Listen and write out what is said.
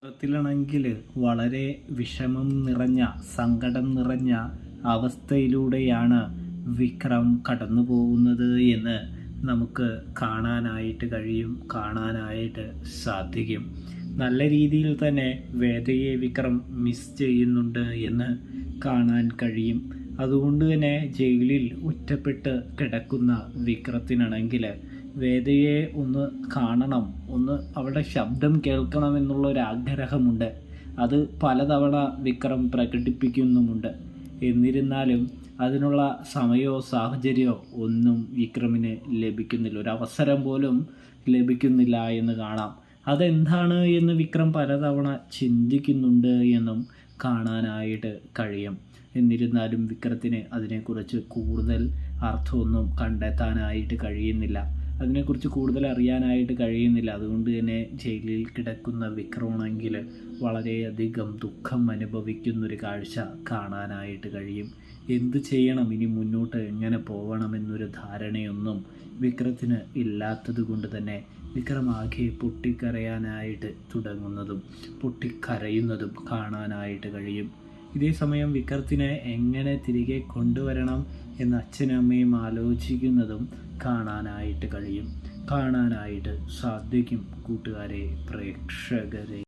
ത്തിലാണെങ്കിൽ വളരെ വിഷമം നിറഞ്ഞ സങ്കടം നിറഞ്ഞ അവസ്ഥയിലൂടെയാണ് വിക്രം കടന്നു പോകുന്നത് എന്ന് നമുക്ക് കാണാനായിട്ട് സാധിക്കും. നല്ല രീതിയിൽ തന്നെ വേദയെ വിക്രം മിസ് ചെയ്യുന്നുണ്ട് എന്ന് കാണാൻ കഴിയും. അതുകൊണ്ട് തന്നെ ജയിലിൽ ഒറ്റപ്പെട്ട് കിടക്കുന്ന വിക്രത്തിനാണെങ്കിൽ വേദയെ ഒന്ന് കാണണം, ഒന്ന് അവളുടെ ശബ്ദം കേൾക്കണമെന്നുള്ളൊരാഗ്രഹമുണ്ട്. അത് പലതവണ വിക്രം പ്രകടിപ്പിക്കുന്നുമുണ്ട്. എന്നിരുന്നാലും അതിനുള്ള സമയമോ സാഹചര്യമോ ഒന്നും വിക്രമിന് ലഭിക്കുന്നില്ല. ഒരവസരം പോലും ലഭിക്കുന്നില്ല എന്ന് കാണാം. അതെന്താണ് എന്ന് വിക്രം പലതവണ ചിന്തിക്കുന്നുണ്ട് എന്നും കാണാനായിട്ട് കഴിയും. എന്നിരുന്നാലും വിക്രത്തിന് അതിനെക്കുറിച്ച് കൂടുതൽ അർത്ഥമൊന്നും കണ്ടെത്താനായിട്ട് കഴിയുന്നില്ല. അതിനെക്കുറിച്ച് കൂടുതൽ അറിയാനായിട്ട് കഴിയുന്നില്ല. അതുകൊണ്ട് തന്നെ ജയിലിൽ കിടക്കുന്ന വിക്രമാണെങ്കിൽ വളരെയധികം ദുഃഖം അനുഭവിക്കുന്നൊരു കാഴ്ച കാണാനായിട്ട് കഴിയും. എന്ത് ചെയ്യണം, ഇനി മുന്നോട്ട് എങ്ങനെ പോകണമെന്നൊരു ധാരണയൊന്നും വിക്രത്തിന് ഇല്ലാത്തത് കൊണ്ട് തന്നെ വിക്രം ആകെ പൊട്ടിക്കരയാനായിട്ട് തുടങ്ങുന്നതും പൊട്ടിക്കരയുന്നതും കാണാനായിട്ട് കഴിയും. ഇതേ സമയം വിക്രത്തിനെ എങ്ങനെ തിരികെ കൊണ്ടുവരണം എന്ന് അച്ഛനും അമ്മയും ആലോചിക്കുന്നതും കാണാനായിട്ട് സാധിക്കും. കൂട്ടുകാരെ, പ്രേക്ഷകരെ.